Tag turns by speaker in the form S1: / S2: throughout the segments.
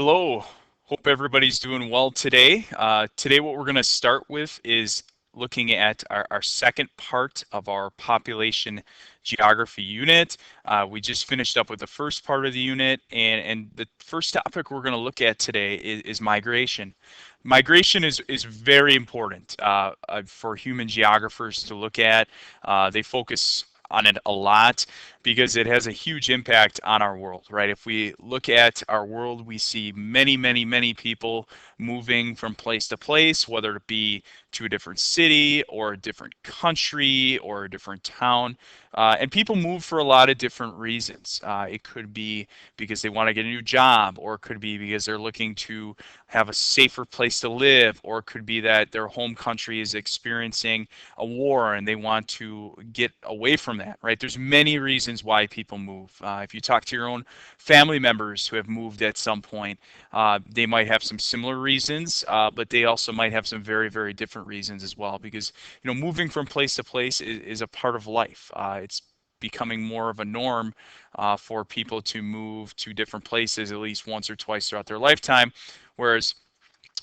S1: Hello. Hope everybody's doing well today. Today, what we're going to start with is looking at our second part of our population geography unit. We just finished up with the first part of the unit, and the first topic we're going to look at today is migration. Migration is very important for human geographers to look at. They focus on it a lot because it has a huge impact on our world, right? If we look at our world, we see many, many, many people moving from place to place, whether it be to a different city or a different country or a different town. And people move for a lot of different reasons. It could be because they want to get a new job, or it could be because they're looking to have a safer place to live, or it could be that their home country is experiencing a war and they want to get away from that, right? There's many reasons why people move. If you talk to your own family members who have moved at some point, they might have some similar reasons, but they also might have some very, very different reasons as well. Because moving from place to place is a part of life. It's becoming more of a norm for people to move to different places at least once or twice throughout their lifetime, whereas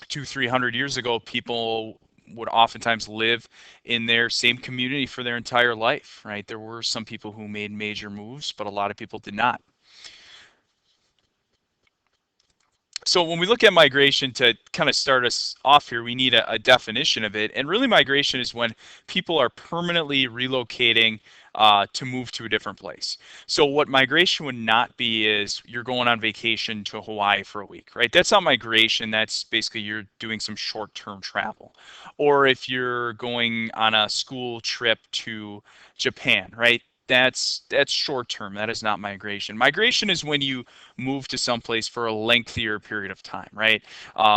S1: 200-300 years ago, people would oftentimes live in their same community for their entire life, right? There were some people who made major moves, but a lot of people did not. So when we look at migration, to kind of start us off here, we need a definition of it. And really, migration is when people are permanently relocating to move to a different place. So what migration would not be is you're going on vacation to Hawaii for a week, right? That's not migration. That's basically you're doing some short-term travel. Or if you're going on a school trip to Japan, right? That's short term. That is not migration. Migration is when you move to someplace for a lengthier period of time, right?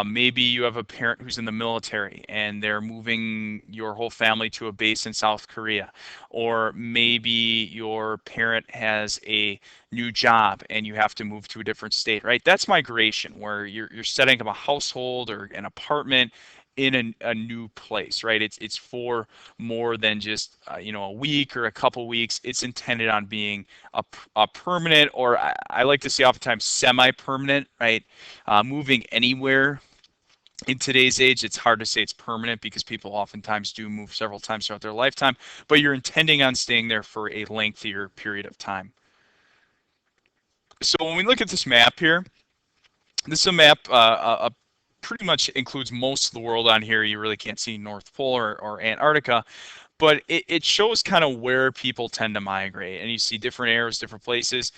S1: Maybe you have a parent who's in the military and they're moving your whole family to a base in South Korea. Or maybe your parent has a new job and you have to move to a different state, right? That's migration, where you're setting up a household or an apartment in a new place, right? It's for more than just a week or a couple weeks. It's intended on being a permanent, or I like to say oftentimes semi-permanent, right? Moving anywhere in today's age, it's hard to say it's permanent because people oftentimes do move several times throughout their lifetime, but you're intending on staying there for a lengthier period of time. So when we look at this map here, this is a map, pretty much includes most of the world on here. You really can't see North Pole or Antarctica, but it shows kind of where people tend to migrate. And you see different arrows, different places.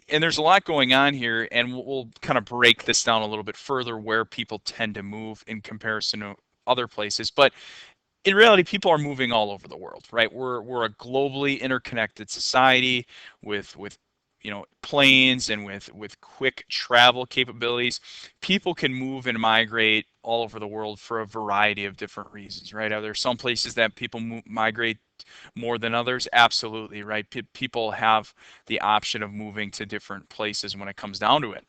S1: And there's a lot going on here, and we'll kind of break this down a little bit further where people tend to move in comparison to other places. But in reality, people are moving all over the world, right? We're a globally interconnected society with planes and with quick travel capabilities. People can move and migrate all over the world for a variety of different reasons, right? Are there some places that people migrate more than others? Absolutely, right? People have the option of moving to different places when it comes down to it.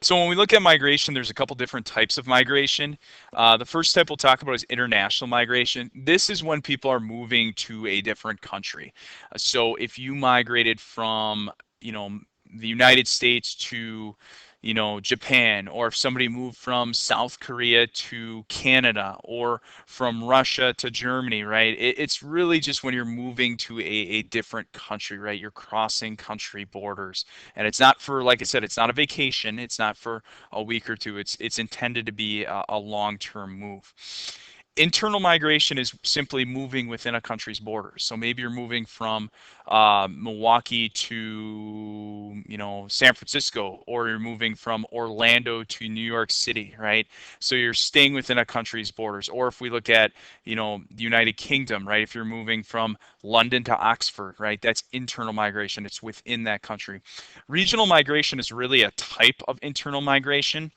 S1: So when we look at migration, there's a couple different types of migration. The first type we'll talk about is international migration. This is when people are moving to a different country. So if you migrated from, the United States to, Japan, or if somebody moved from South Korea to Canada, or from Russia to Germany, right? It's really just when you're moving to a different country, right? You're crossing country borders. And it's not for, like I said, it's not a vacation. It's not for a week or two. It's intended to be a long-term move. Internal migration is simply moving within a country's borders. So maybe you're moving from Milwaukee to, San Francisco, or you're moving from Orlando to New York City, right? So you're staying within a country's borders. Or if we look at, the United Kingdom, right? If you're moving from London to Oxford, right? That's internal migration. It's within that country. Regional migration is really a type of internal migration.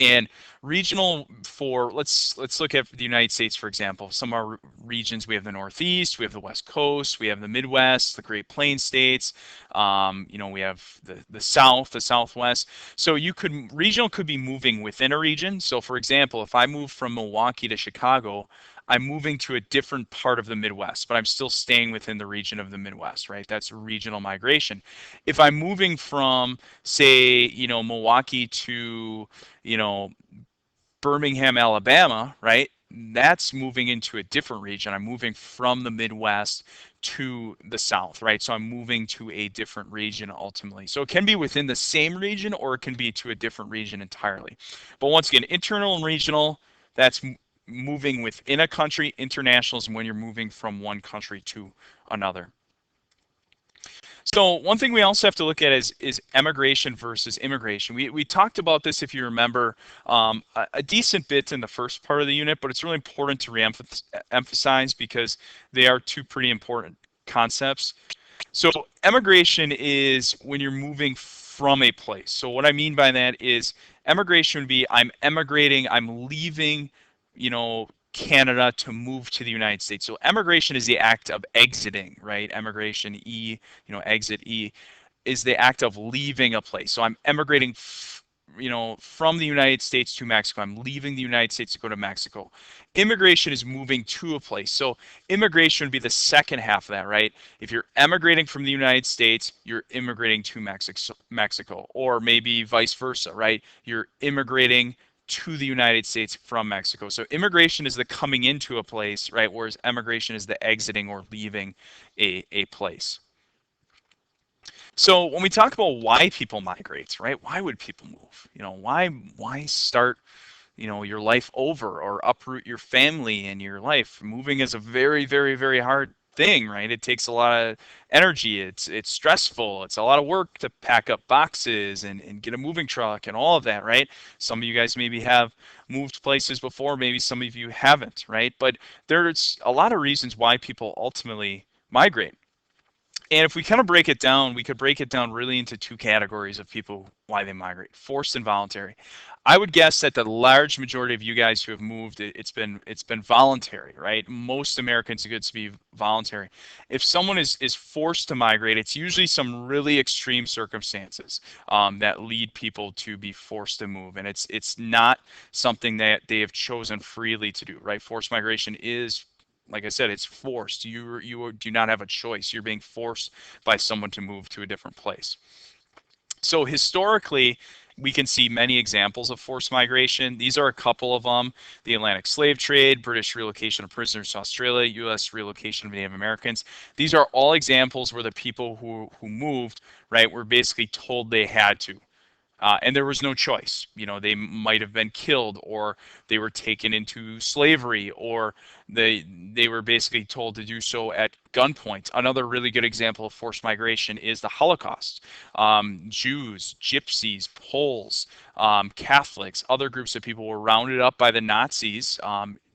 S1: And regional, for let's look at the United States, for example. Some of our regions, we have the Northeast, we have the West Coast, we have the Midwest, the Great Plains states. We have the South, the Southwest. So regional could be moving within a region. So for example, if I move from Milwaukee to Chicago, I'm moving to a different part of the Midwest, but I'm still staying within the region of the Midwest, right? That's regional migration. If I'm moving from, say, Milwaukee to, you know, Birmingham, Alabama, right? That's moving into a different region. I'm moving from the Midwest to the South, right? So I'm moving to a different region ultimately. So it can be within the same region or it can be to a different region entirely. But once again, internal and regional, that's moving within a country. International is when you're moving from one country to another. So one thing we also have to look at is emigration versus immigration. We talked about this, if you remember, a decent bit in the first part of the unit, but it's really important to reemphasize because they are two pretty important concepts. So emigration is when you're moving from a place. So what I mean by that is emigration would be I'm emigrating, I'm leaving, Canada to move to the United States. So emigration is the act of exiting, right? Emigration, exit E is the act of leaving a place. So I'm emigrating, from the United States to Mexico. I'm leaving the United States to go to Mexico. Immigration is moving to a place. So immigration would be the second half of that, right? If you're emigrating from the United States, you're immigrating to Mexico, or maybe vice versa, right? You're immigrating to the United States from Mexico. So immigration is the coming into a place, right? Whereas emigration is the exiting or leaving a place. So when we talk about why people migrate, right? Why would people move? Why start, your life over or uproot your family and your life? Moving is a very, very, very hard thing, right? It takes a lot of energy. It's stressful. It's a lot of work to pack up boxes and get a moving truck and all of that, right? Some of you guys maybe have moved places before, maybe some of you haven't, right? But there's a lot of reasons why people ultimately migrate. And if we kind of break it down, we could break it down really into two categories of people why they migrate: forced and voluntary. I would guess that the large majority of you guys who have moved, it's been voluntary, right? Most Americans, it's to be voluntary. If someone is forced to migrate, it's usually some really extreme circumstances that lead people to be forced to move, and it's not something that they have chosen freely to do, right? Forced migration is, like I said, it's forced. You do not have a choice. You're being forced by someone to move to a different place. So historically, we can see many examples of forced migration. These are a couple of them: the Atlantic slave trade, British relocation of prisoners to Australia, U.S. relocation of Native Americans. These are all examples where the people who moved, right, were basically told they had to. And there was no choice. They might have been killed, or they were taken into slavery, or they were basically told to do so at gunpoint. Another really good example of forced migration is the Holocaust. Jews, Gypsies, Poles, Catholics, other groups of people were rounded up by the Nazis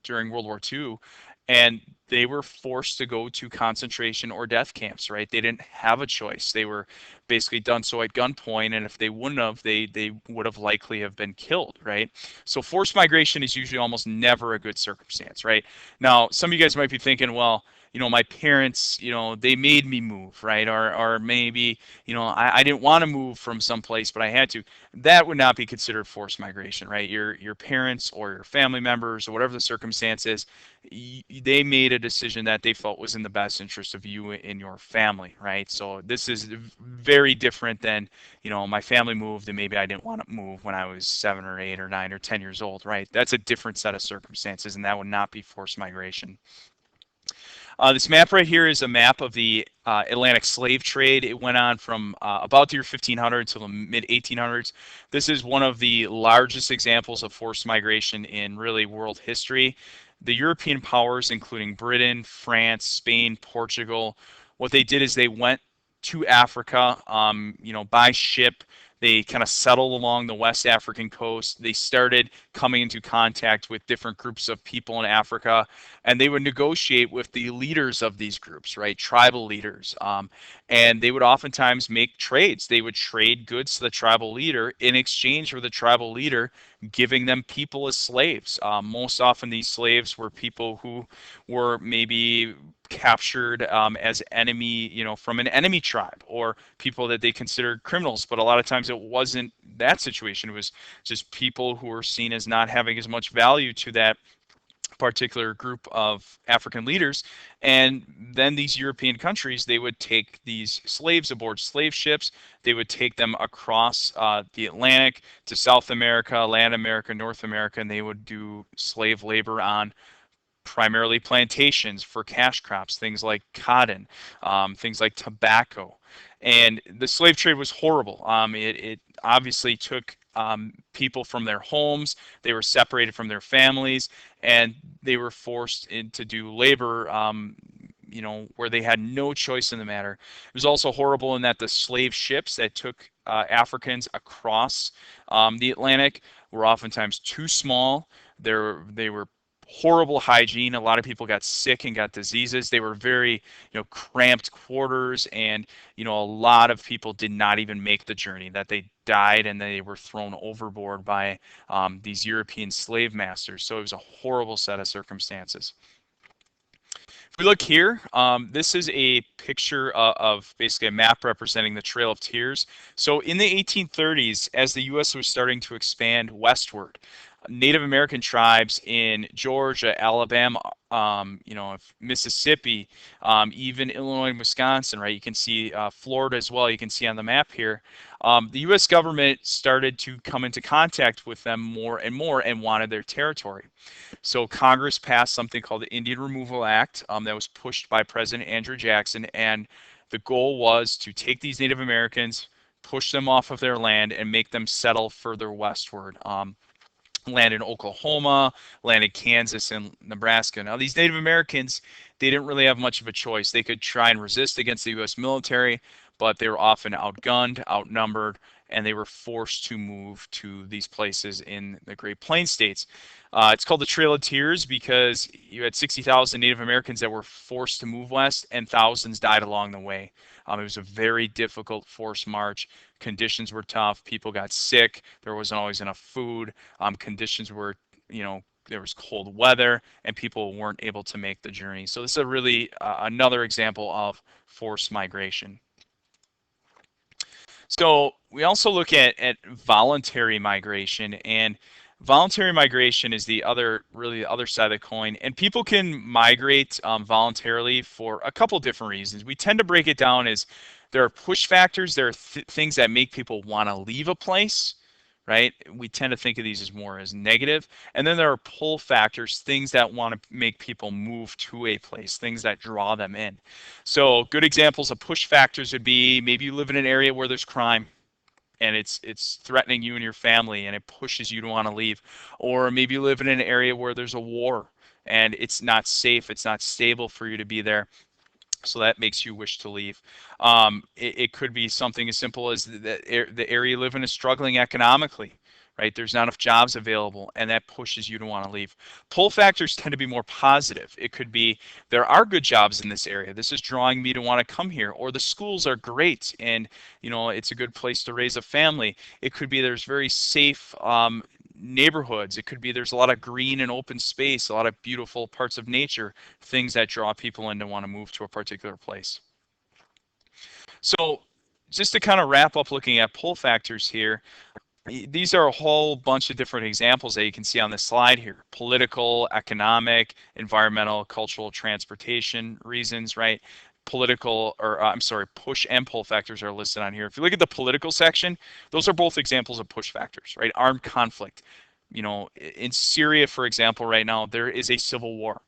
S1: during World War II, and they were forced to go to concentration or death camps, right? They didn't have a choice. They were basically done so at gunpoint, and if they wouldn't have, they would have likely have been killed, right? So forced migration is usually almost never a good circumstance, right? Now, some of you guys might be thinking, well, my parents, they made me move, right? Or maybe, I didn't want to move from someplace, but I had to. That would not be considered forced migration, right? Your parents or your family members or whatever the circumstances, they made a decision that they felt was in the best interest of you and your family, right? So this is very different than, my family moved and maybe I didn't want to move when I was 7 or 8 or 9 or 10 years old, right? That's a different set of circumstances, and that would not be forced migration. This map right here is a map of the Atlantic slave trade. It went on from about the year 1500 to the mid 1800s. This is one of the largest examples of forced migration in really world history. The European powers, including Britain, France, Spain, Portugal, what they did is they went to Africa, by ship. They kind of settled along the West African coast. They started coming into contact with different groups of people in Africa, and they would negotiate with the leaders of these groups, right? Tribal leaders. And they would oftentimes make trades. They would trade goods to the tribal leader in exchange for the tribal leader giving them people as slaves. Most often, these slaves were people who were maybe captured as enemy, from an enemy tribe, or people that they considered criminals. But a lot of times it wasn't that situation. It was just people who were seen as not having as much value to that particular group of African leaders. And then these European countries, they would take these slaves aboard slave ships. They would take them across the Atlantic to South America, Latin America, North America, and they would do slave labor on primarily plantations for cash crops, things like cotton, things like tobacco. And the slave trade was horrible. It obviously took people from their homes. They were separated from their families, and they were forced to do labor. Where they had no choice in the matter. It was also horrible in that the slave ships that took Africans across the Atlantic were oftentimes too small. They were horrible hygiene. A lot of people got sick and got diseases. They were very, cramped quarters, and a lot of people did not even make the journey. That they died and they were thrown overboard by these European slave masters. So it was a horrible set of circumstances. If we look here, this is a picture of basically a map representing the Trail of Tears. So in the 1830s, as the U.S. was starting to expand westward, Native American tribes in Georgia, Alabama, Mississippi, even Illinois and Wisconsin, right? You can see Florida as well. You can see on the map here. The U.S. government started to come into contact with them more and more and wanted their territory. So Congress passed something called the Indian Removal Act that was pushed by President Andrew Jackson, and the goal was to take these Native Americans, push them off of their land, and make them settle further westward. Land in Oklahoma, land in Kansas and Nebraska. Now, these Native Americans, they didn't really have much of a choice. They could try and resist against the U.S. military, but they were often outgunned, outnumbered, and they were forced to move to these places in the Great Plains states. It's called the Trail of Tears because you had 60,000 Native Americans that were forced to move west, and thousands died along the way. It was a very difficult forced march. Conditions were tough. People got sick. There wasn't always enough food. Conditions were, there was cold weather, and people weren't able to make the journey. So this is a really another example of forced migration. So we also look at voluntary migration, and voluntary migration is really the other side of the coin. And people can migrate voluntarily for a couple different reasons. We tend to break it down as there are push factors. There are things that make people want to leave a place, right? We tend to think of these as more as negative. And then there are pull factors, things that want to make people move to a place, things that draw them in. So good examples of push factors would be maybe you live in an area where there's crime and it's threatening you and your family and it pushes you to want to leave. Or maybe you live in an area where there's a war and it's not safe, it's not stable for you to be there. So that makes you wish to leave. It could be something as simple as the area you live in is struggling economically, right? There's not enough jobs available, and that pushes you to want to leave. Pull factors tend to be more positive. It could be there are good jobs in this area. This is drawing me to want to come here, or the schools are great, and it's a good place to raise a family. It could be there's very safe neighborhoods. It could be there's a lot of green and open space, a lot of beautiful parts of nature, things that draw people in to want to move to a particular place. So just to kind of wrap up looking at pull factors here, these are a whole bunch of different examples that you can see on this slide here. Political, economic, environmental, cultural, transportation reasons, right? Push and pull factors are listed on here. If you look at the political section, those are both examples of push factors, right? Armed conflict. In Syria, for example, right now, there is a civil war.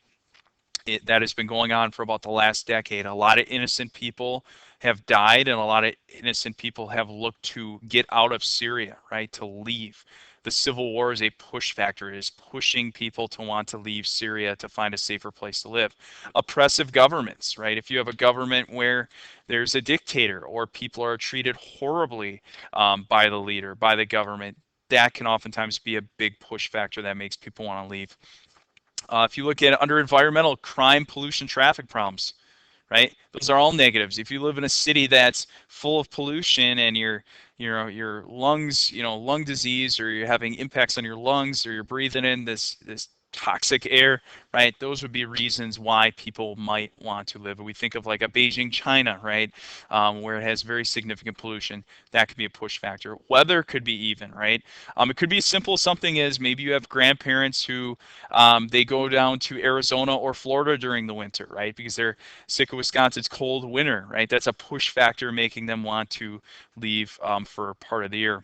S1: That has been going on for about the last decade. A lot of innocent people have died, and a lot of innocent people have looked to get out of Syria, right, to leave. The civil war is a push factor. It is pushing people to want to leave Syria to find a safer place to live. Oppressive governments, right? If you have a government where there's a dictator or people are treated horribly by the leader, by the government, that can oftentimes be a big push factor that makes people want to leave. If you look at under environmental, crime, pollution, traffic problems, right? Those are all negatives. If you live in a city that's full of pollution and your lungs, lung disease, or you're having impacts on your lungs, or you're breathing in this toxic air, right? Those would be reasons why people might want to live. We think of like a Beijing, China, right, where it has very significant pollution. That could be a push factor. Weather could be even, right? It could be as simple as something as maybe you have grandparents who they go down to Arizona or Florida during the winter, right, because they're sick of Wisconsin's cold winter, right? That's a push factor making them want to leave for part of the year.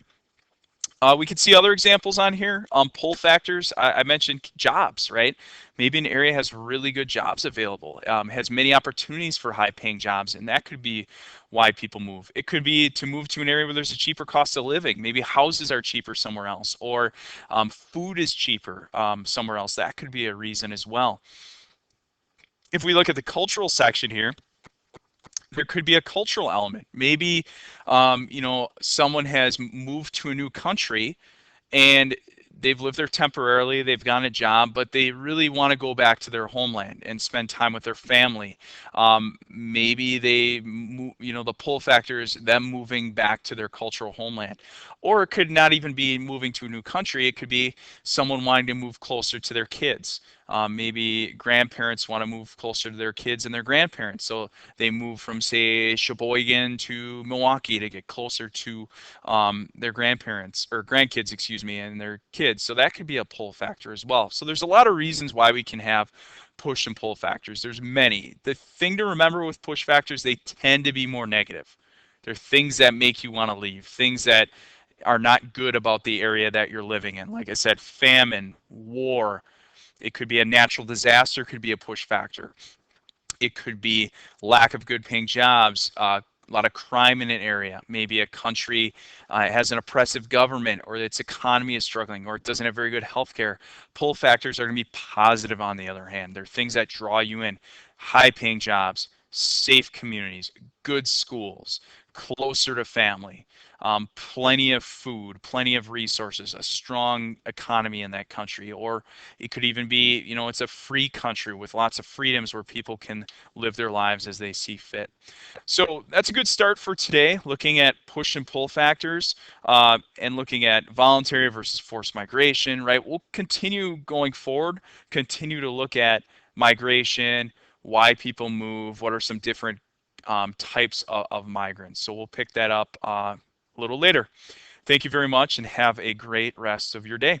S1: We could see other examples on here. Pull factors. I mentioned jobs, right? Maybe an area has really good jobs available, has many opportunities for high-paying jobs, and that could be why people move. It could be to move to an area where there's a cheaper cost of living. Maybe houses are cheaper somewhere else, or food is cheaper somewhere else. That could be a reason as well. If we look at the cultural section here, there could be a cultural element. Maybe, someone has moved to a new country and they've lived there temporarily, they've gotten a job, but they really want to go back to their homeland and spend time with their family. Maybe the pull factor is them moving back to their cultural homeland. Or it could not even be moving to a new country, it could be someone wanting to move closer to their kids. Maybe grandparents want to move closer to their kids and their grandparents. So they move from, say, Sheboygan to Milwaukee to get closer to their grandparents or grandkids, excuse me, and their kids. So that could be a pull factor as well. So there's a lot of reasons why we can have push and pull factors. There's many. The thing to remember with push factors, they tend to be more negative. They're things that make you want to leave, things that are not good about the area that you're living in. Like I said, famine, war, it could be a natural disaster, could be a push factor. It could be lack of good paying jobs, a lot of crime in an area. Maybe a country has an oppressive government, or its economy is struggling, or it doesn't have very good health care. Pull factors are going to be positive on the other hand. They're things that draw you in. High paying jobs, safe communities, good schools, closer to family, plenty of food, plenty of resources, a strong economy in that country. Or it could even be, it's a free country with lots of freedoms where people can live their lives as they see fit. So that's a good start for today, looking at push and pull factors and looking at voluntary versus forced migration, right? We'll continue going forward, continue to look at migration, why people move, what are some different types of migrants. So we'll pick that up a little later. Thank you very much and have a great rest of your day.